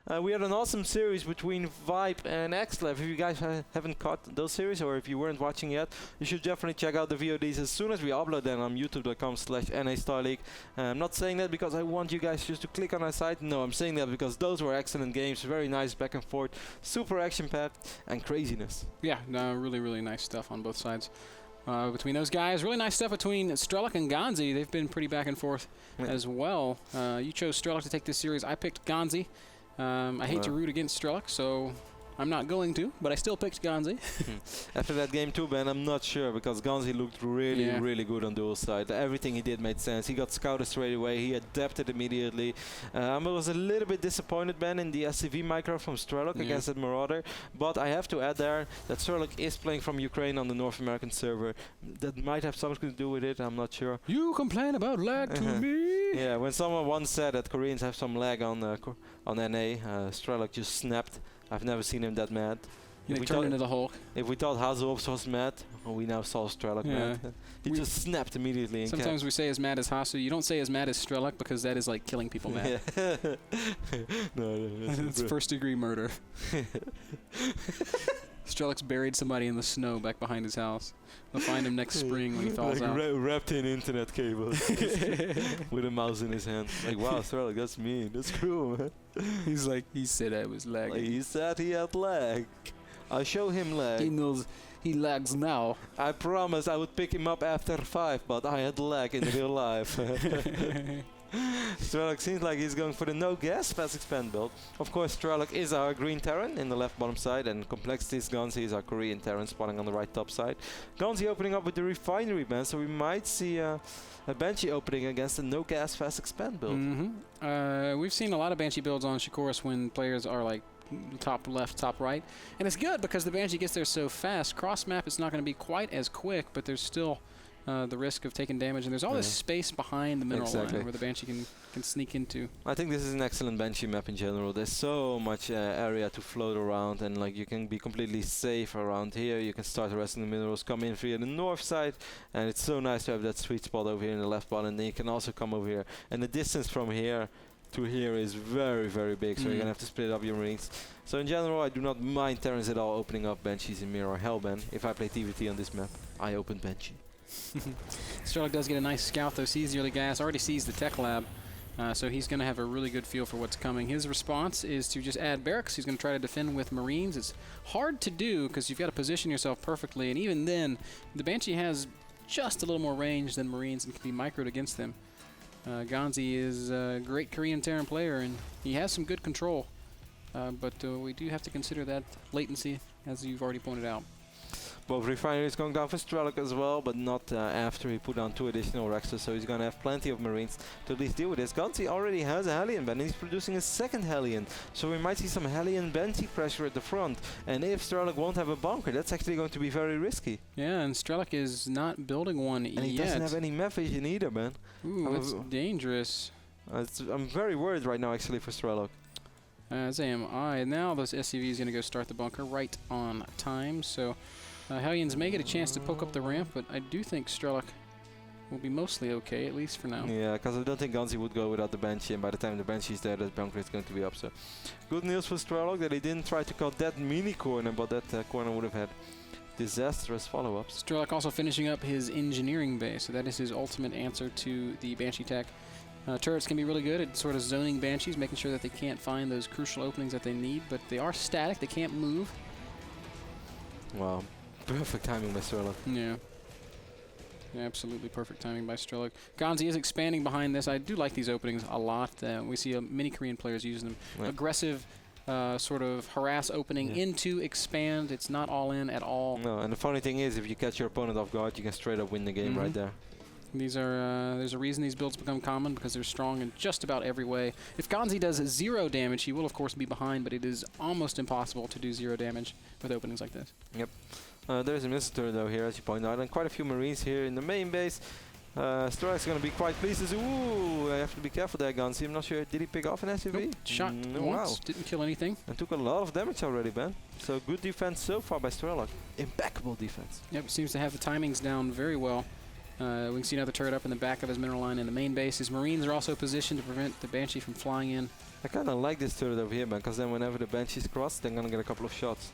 We had an awesome series between Vibe and XLab. If you guys haven't caught those series, or if you weren't watching yet, you should definitely check out the VODs as soon as we upload them on youtube.com/NAStarLeague. I'm not saying that because I want you guys just to click on our site. No, I'm saying that because those were excellent games, very nice back and forth, super action-packed, and craziness. Yeah, no, really, really nice stuff on both sides. Between those guys, really nice stuff between Strelok and Ganzi. They've been pretty back and forth as well. You chose Strelok to take this series. I picked Ganzi. I hate to root against Strelok, so I'm not going to, but I still picked Ganzi. After that game too, Ben, I'm not sure, because Ganzi looked really, really good on dual side. Everything he did made sense. He got scouted straight away. He adapted immediately. I was a little bit disappointed, Ben, in the SCV micro from Strelok against that Marauder, but I have to add there that Strelok is playing from Ukraine on the North American server. That might have something to do with it, I'm not sure. You complain about lag to me? Yeah, when someone once said that Koreans have some lag on NA, Strelok just snapped. I've never seen him that mad. He turned into the Hulk. If we thought Hazops was mad, we now saw Strelok mad. He just snapped immediately. Sometimes we say as mad as Hasu. You don't say as mad as Strelok because that is like killing people mad. No, it's first-degree murder. Strelok's buried somebody in the snow back behind his house. They'll find him next spring when he thaws out. Wrapped in internet cables. With a mouse in his hand. Like, wow, Strelok, that's mean. That's cruel, man. He's like, he said I was lagging. Like, he said he had lag. I'll show him lag. He knows he lags now. I promised I would pick him up after 5, but I had lag in real life. Strelok seems like he's going for the no gas fast expand build. Of course, Strelok is our green Terran in the left bottom side, and Complexity's Ganzi is our Korean Terran spawning on the right top side. Ganzi opening up with the refinery band, so we might see a Banshee opening against a no gas fast expand build. We've seen a lot of Banshee builds on Shakuras when players are like top left, top right, and it's good because the Banshee gets there so fast. Cross map is not going to be quite as quick, but there's still the risk of taking damage, and there's all this space behind the mineral line where the Banshee can sneak into. I think this is an excellent Banshee map in general. There's so much area to float around, and like you can be completely safe around here. You can start arresting the minerals, come in via the north side, and it's so nice to have that sweet spot over here in the left bottom, and then you can also come over here. And the distance from here to here is very, very big, so you're gonna have to split up your Marines. So in general, I do not mind Terrans at all opening up Banshees in Mirror or Hellben. If I play TVT on this map, I open Banshee. Strelok does get a nice scout though, sees the early gas, already sees the tech lab, so he's going to have a really good feel for what's coming. His response is to just add barracks. He's going to try to defend with Marines. It's hard to do because you've got to position yourself perfectly, and even then, the Banshee has just a little more range than Marines and can be microed against them. Ganzi is a great Korean Terran player, and he has some good control, but we do have to consider that latency, as you've already pointed out. Both refineries going down for Strelok as well, but not after he put down 2 additional Rexes, so he's going to have plenty of Marines to at least deal with this. Ganzi already has a Hellion Ben, and he's producing a second Hellion, so we might see some Hellion Banshee pressure at the front, and if Strelok won't have a bunker, that's actually going to be very risky. Yeah, and Strelok is not building one yet. And he doesn't have any map vision either, man. Ooh, that's dangerous. I'm very worried right now, actually, for Strelok. As am I. Now this SCV is going to go start the bunker right on time, so Hellions may get a chance to poke up the ramp, but I do think Strelok will be mostly okay, at least for now. Yeah, because I don't think Ganzi would go without the Banshee, and by the time the Banshee's there, the bunker is going to be up. So, good news for Strelok that he didn't try to cut that mini corner, but that corner would have had disastrous follow-ups. Strelok also finishing up his engineering base, so that is his ultimate answer to the Banshee tech. Turrets can be really good at sort of zoning Banshees, making sure that they can't find those crucial openings that they need, but they are static, they can't move. Wow. Perfect timing by Strelok. Yeah. Absolutely perfect timing by Strelok. Ganzi is expanding behind this. I do like these openings a lot. We see many Korean players using them. Yeah. Aggressive, sort of harass opening into expand. It's not all in at all. No, and the funny thing is, if you catch your opponent off guard, you can straight up win the game right there. These are there's a reason these builds become common, because they're strong in just about every way. If Ganzi does 0 damage, he will of course be behind, but it is almost impossible to do 0 damage with openings like this. Yep. There's a Mr. though here, as you point out, and quite a few Marines here in the main base. Strelok's going to be quite pleased. Ooh, I have to be careful there, Ganzi. I'm not sure. Did he pick off an SUV? Nope. Shot once, didn't kill anything. And took a lot of damage already, Ben. So good defense so far by Strelok. Impeccable defense. Yep, seems to have the timings down very well. We can see another turret up in the back of his mineral line in the main base. His Marines are also positioned to prevent the Banshee from flying in. I kind of like this turret over here, man, because then whenever the Banshees cross, they're going to get a couple of shots.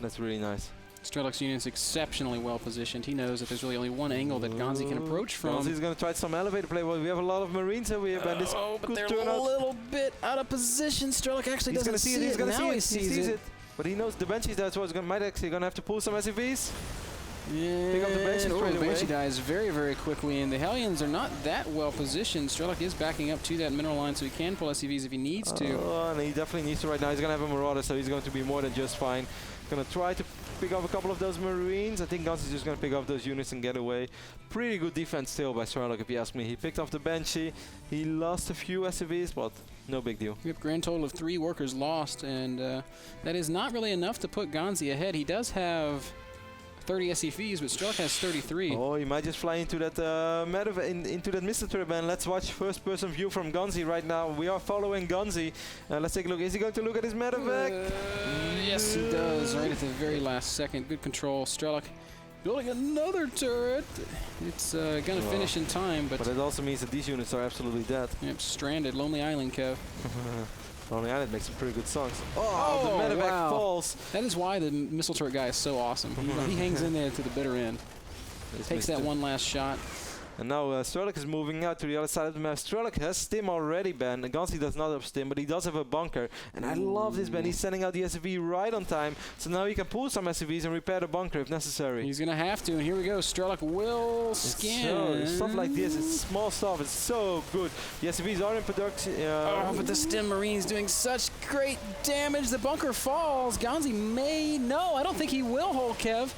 That's really nice. Strelok's unit's exceptionally well positioned. He knows that there's really only one angle that Ganzi can approach from. Ganzi's going to try some elevator play. Well, we have a lot of Marines over here, but this but they're turn a out. little bit out of position. Strelok actually doesn't see it. He's going to see it. He sees it. But he knows the Banshees there, so he's might actually going to have to pull some SCVs. Yeah, pick up the Banshee straight away. Banshee dies very, very quickly, and the Hellions are not that well positioned. Strelok is backing up to that mineral line, so he can pull SCVs if he needs to. Oh, and he definitely needs to right now. He's going to have a Marauder, so he's going to be more than just fine. Going to try to pick up a couple of those Marines. I think Ganzi's just going to pick up those units and get away. Pretty good defense still by Strelok, if you ask me. He picked off the Banshee. He lost a few SCVs, but no big deal. We have a grand total of 3 workers lost, and that is not really enough to put Ganzi ahead. He does have 30 SCVs, but Strelok has 33. Oh, he might just fly into that into that missile turret, man. Let's watch first-person view from Ganzi right now. We are following Ganzi. Let's take a look. Is he going to look at his medevac? Yes, he does, right at the very last second. Good control. Strelok building another turret. It's going to finish in time, but it also means that these units are absolutely dead. Yep, stranded. Lonely Island, Kev. Lonely Island makes some pretty good songs. Oh, the medevac falls. That is why the missile turret guy is so awesome. He hangs in there to the bitter end. Takes that one last shot. And now Strelok is moving out to the other side of the map. Strelok has stim already, Ben. Ganzi does not have stim, but he does have a bunker. And I love this, Ben. He's sending out the SCV right on time. So now he can pull some SCVs and repair the bunker if necessary. He's going to have to. And here we go. Strelok will scan. Stuff like this, it's small stuff. It's so good. The SCVs are in production. But the stim Marine's doing such great damage. The bunker falls. Ganzi may. No, I don't think he will hold, Kev.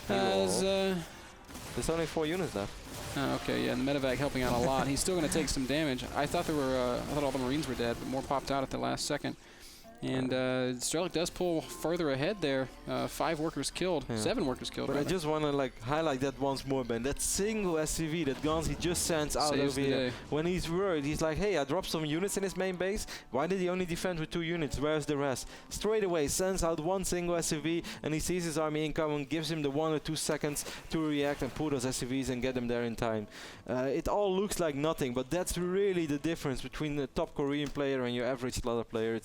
There's only 4 units left. Oh, okay, yeah, and medevac helping out a lot. He's still going to take some damage. I thought I thought all the Marines were dead, but more popped out at the last second. And Strelok does pull further ahead there. 5 workers killed, 7 workers killed. But I just want to highlight that once more, Ben. That single SCV that Ganzi just sends out over here. When he's worried, he's like, hey, I dropped some units in his main base. Why did he only defend with 2 units? Where's the rest? Straight away sends out one single SCV, and he sees his army incoming, gives him the 1 or 2 seconds to react and pull those SCVs and get them there in time. It all looks like nothing, but that's really the difference between the top Korean player and your average slaughter player.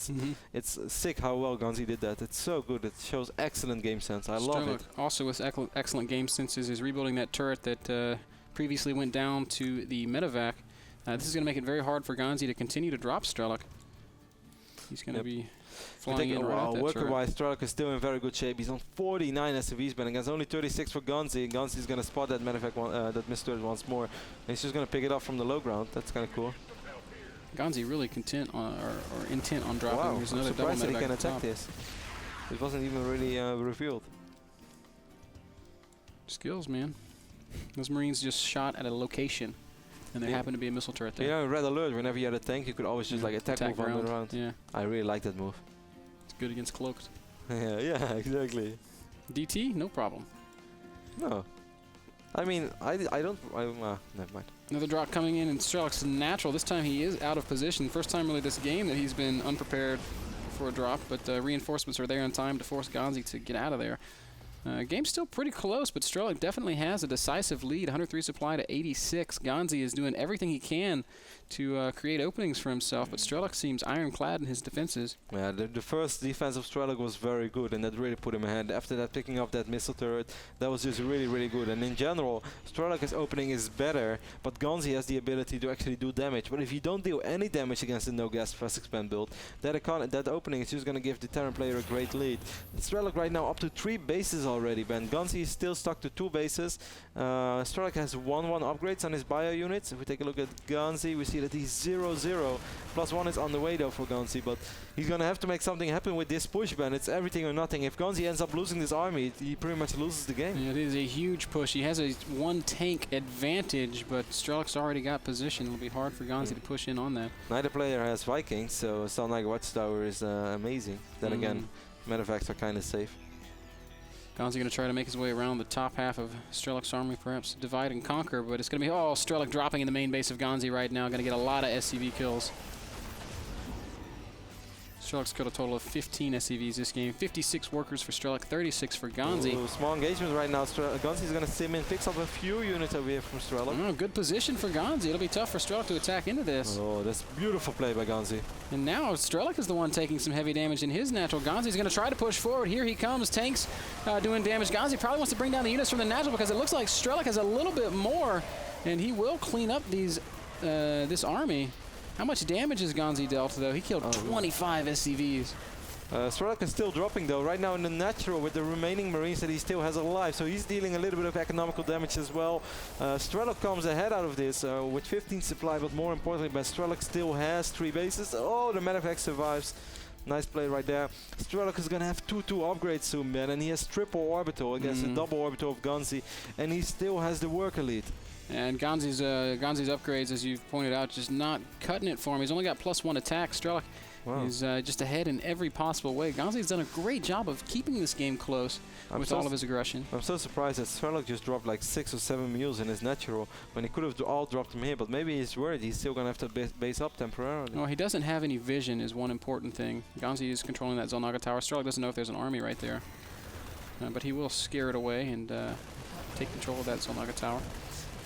It's sick how well Ganzi did that. It's so good. It shows excellent game sense. I love it. Also with excellent game sense is rebuilding that turret that previously went down to the medevac. This is going to make it very hard for Ganzi to continue to drop Strelok. He's going to be flying in right at that worker-wise, Strelok is still in very good shape. He's on 49 SCVs, but against only 36 for Ganzi. Ganzi's going to spot that medevac, that missile once more. And he's just going to pick it up from the low ground. That's kind of cool. Ganzi really content on, or intent on dropping. Wow, There's I'm another surprised that double he can medevac attack this. It wasn't even really revealed. Skills, man. Those Marines just shot at a location, and there happened to be a missile turret there. You know, red alert, whenever you had a tank, you could always just attack move on the round. Yeah. I really like that move. It's good against cloaked. yeah, exactly. DT, no problem. No. I mean, I don't... never mind. Another drop coming in, and Strelok's natural. This time he is out of position. First time really this game that he's been unprepared for a drop, but reinforcements are there in time to force Ganzi to get out of there. Game's still pretty close, but Strelok definitely has a decisive lead. 103 supply to 86. Ganzi is doing everything he can to create openings for himself, but Strelok seems ironclad in his defenses. Yeah, the first defense of Strelok was very good, and that really put him ahead. After that, picking up that missile turret, that was just really, really good. And in general, Strelok's opening is better, but Ganzi has the ability to actually do damage. But if you don't deal any damage against the no-gas fast expand build, that opening is just going to give the Terran player a great lead. Strelok right now up to 3 bases already, Ben. Ganzi is still stuck to 2 bases. Strelok has 1-1 upgrades on his bio units. If we take a look at Ganzi, we see that he's 0-0. +1 is on the way though for Ganzi, but he's gonna have to make something happen with this push, Ben. It's everything or nothing. If Ganzi ends up losing this army, he pretty much loses the game. Yeah, it is a huge push. He has a 1 tank advantage, but Strelok's already got position. It'll be hard for Ganzi to push in on that. Neither player has Vikings, so Sound Like a Watchtower is amazing. Then again, medevacs are kind of safe. Ganzi going to try to make his way around the top half of Strelok's army, perhaps divide and conquer, but it's going to be, Strelok dropping in the main base of Ganzi right now, going to get a lot of SCV kills. Strelok's got a total of 15 SCVs this game. 56 workers for Strelok, 36 for Ganzi. Ooh, small engagement right now. Ganzi's going to sim in, picks up a few units over here from Strelok. Oh, good position for Ganzi. It'll be tough for Strelok to attack into this. Oh, that's beautiful play by Ganzi. And now Strelok is the one taking some heavy damage in his natural. Ganzi's going to try to push forward. Here he comes. Tanks doing damage. Ganzi probably wants to bring down the units from the natural because it looks like Strelok has a little bit more, and he will clean up these this army. How much damage has Ganzi dealt, though? He killed 25 SCVs. Strelok is still dropping, though, right now in the natural with the remaining Marines that he still has alive. So he's dealing a little bit of economical damage as well. Strelok comes ahead out of this with 15 supply, but more importantly, Strelok still has 3 bases. Oh, the Medevac survives. Nice play right there. Strelok is going to have 2-2 upgrades soon, man, and he has triple orbital against the double orbital of Ganzi, and he still has the worker lead. And Ganzi's upgrades, as you've pointed out, just not cutting it for him. He's only got +1 attack. Strelok is just ahead in every possible way. Ganzi's done a great job of keeping this game close with all of his aggression. I'm so surprised that Strelok just dropped like 6 or 7 mules in his natural when he could have all dropped them here, but maybe he's worried he's still going to have to base up temporarily. No, he doesn't have any vision is one important thing. Ganzi is controlling that Zelnaga tower. Strelok doesn't know if there's an army right there, but he will scare it away and take control of that Zelnaga tower.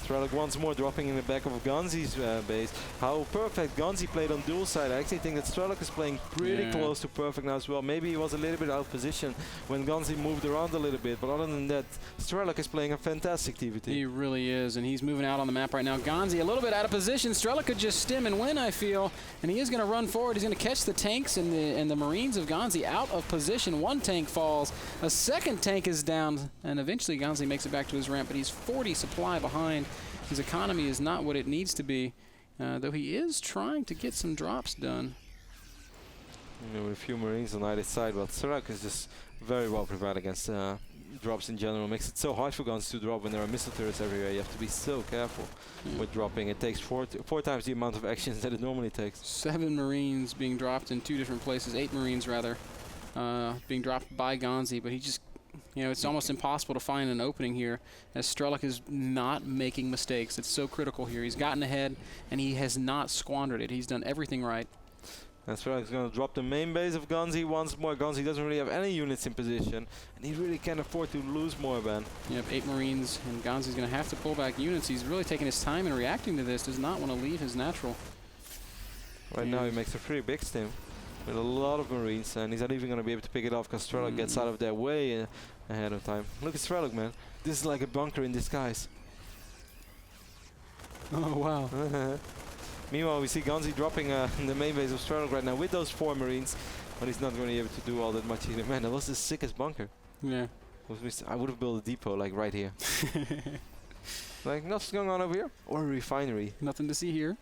Strelok once more dropping in the back of Ganzi's base. How perfect Ganzi played on dual side. I actually think that Strelok is playing pretty close to perfect now as well. Maybe he was a little bit out of position when Ganzi moved around a little bit, but other than that, Strelok is playing a fantastic TVT. He really is, and he's moving out on the map right now. Ganzi a little bit out of position. Strelok could just stim and win, I feel, and he is going to run forward. He's going to catch the tanks and the Marines of Ganzi out of position. 1 tank falls, a second tank is down, and eventually Ganzi makes it back to his ramp, but he's 40 supply behind. His economy is not what it needs to be, though he is trying to get some drops done. You know, with a few Marines on either side, but Strelok is just very well prepared against drops in general. Makes it so hard for guns to drop when there are missile turrets everywhere. You have to be so careful with dropping. It takes 4 times the amount of actions that it normally takes. 7 Marines being dropped in 2 different places, 8 Marines rather, being dropped by Ganzi, but he just, you know, it's almost impossible to find an opening here as Strelok is not making mistakes. It's so critical here. He's gotten ahead and he has not squandered it. He's done everything right. And Strelok is going to drop the main base of Ganzi once more. Ganzi doesn't really have any units in position, and he really can't afford to lose more, Ben. Yep, 8 Marines, and Ganzi's going to have to pull back units. He's really taking his time in reacting to this. Does not want to leave his natural. Right now he makes a pretty big stim with a lot of Marines, and he's not even going to be able to pick it off because Strelok gets out of their way ahead of time. Look at Strelok, man. This is like a bunker in disguise. Oh, wow. Meanwhile, we see Ganzi dropping in the main base of Strelok right now with those 4 Marines, but he's not going to be able to do all that much either. Man, that was the sickest bunker. Yeah. I would have built a depot like right here. Like, nothing's going on over here? Or a refinery. Nothing to see here.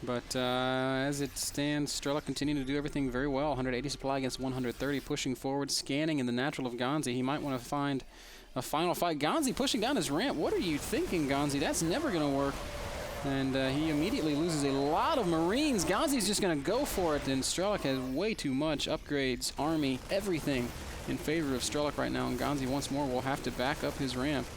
But as it stands, Strelok continuing to do everything very well. 180 supply against 130, pushing forward, scanning in the natural of Ganzi. He might want to find a final fight. Ganzi pushing down his ramp. What are you thinking, Ganzi? That's never going to work. And he immediately loses a lot of Marines. Ganzi's just going to go for it, and Strelok has way too much upgrades, army, everything in favor of Strelok right now. And Ganzi once more will have to back up his ramp.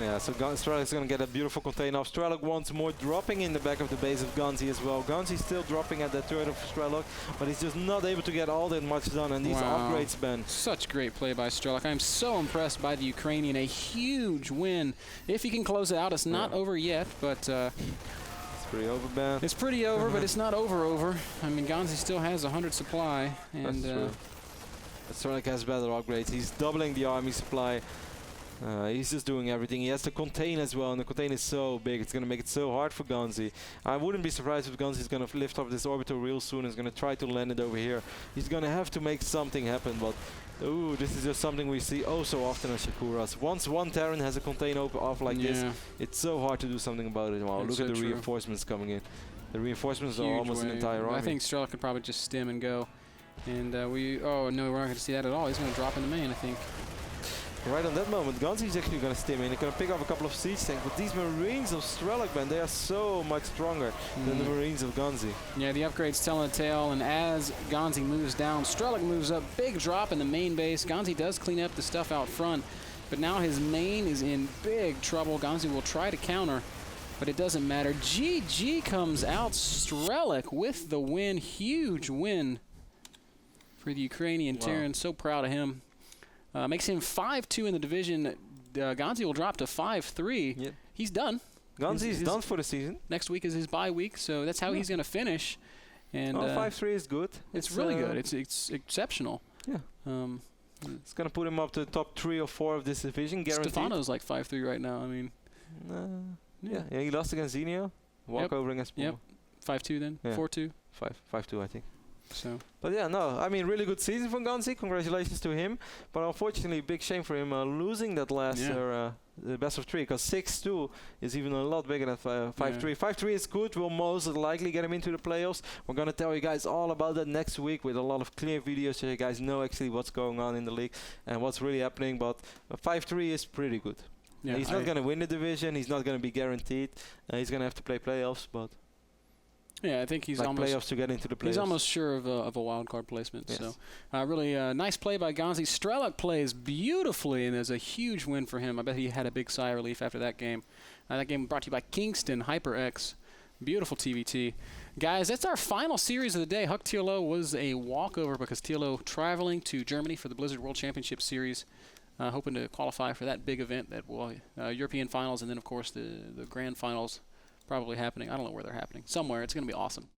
Yeah, so Strelok is going to get a beautiful container off. Strelok once more dropping in the back of the base of Ganzi as well. Ganzi's still dropping at the turret of Strelok, but he's just not able to get all that much done. And these upgrades, Ben. Such great play by Strelok. I'm so impressed by the Ukrainian. A huge win. If he can close it out, it's not over yet, but it's pretty over, Ben. It's pretty over, but it's not over. I mean, Ganzi still has 100 supply, and that's true. Strelok has better upgrades. He's doubling the army supply. He's just doing everything. He has to contain as well, and the contain is so big. It's going to make it so hard for Ganzi. I wouldn't be surprised if Ganzi is going to lift up this orbital real soon and is going to try to land it over here. He's going to have to make something happen, but ooh, this is just something we see oh so often on Shakuras. Once one Terran has a contain off like this, it's so hard to do something about it. Wow, look at the reinforcements coming in. The reinforcements are almost an entire army. I think Strelok could probably just stim and go. And oh no, we're not going to see that at all. He's going to drop in the main, I think. Right on that moment, Ganzi is actually going to stim in. He's going to pick up a couple of siege tanks, but these Marines of Strelok, man, they are so much stronger than the Marines of Ganzi. Yeah, the upgrade's telling a tale, and as Ganzi moves down, Strelok moves up. Big drop in the main base. Ganzi does clean up the stuff out front, but now his main is in big trouble. Ganzi will try to counter, but it doesn't matter. GG comes out. Strelok with the win. Huge win for the Ukrainian Terran. So proud of him. Makes him 5-2 in the division. Ganzi will drop to 5-3. Yep. He's done. Ganzi's done for the season. Next week is his bye week, so that's how he's going to finish. And 5-3 is good. It's really good. It's exceptional. Yeah. It's going to put him up to the top 3 or 4 of this division, guaranteed. Stefano's like 5-3 right now. I mean, yeah, he lost against Zenio. Walk over against Puma. Yep. 5-2 then. 4-2. 5-2, I think. So. But yeah, no, I mean, really good season from Ganzi. Congratulations to him. But unfortunately, big shame for him losing that last the best of 3, because 6-2 is even a lot bigger than 5-3. 5-3 is good. We'll most likely get him into the playoffs. We're going to tell you guys all about that next week with a lot of clear videos so you guys know actually what's going on in the league and what's really happening. But 5-3 is pretty good. Yeah, he's not going to win the division. He's not going to be guaranteed. He's going to have to play playoffs, but yeah, I think he's like almost playoffs to get into the playoffs. He's almost sure of a wild card placement. Yes. So really nice play by Ganzi. Strelok plays beautifully, and there's a huge win for him. I bet he had a big sigh of relief after that game. That game brought to you by Kingston HyperX. Beautiful TVT. Guys, that's our final series of the day. Huck TLO was a walkover because TLO traveling to Germany for the Blizzard World Championship Series. Hoping to qualify for that big event, that will European finals, and then of course the grand finals probably happening. I don't know where they're happening. Somewhere. It's going to be awesome.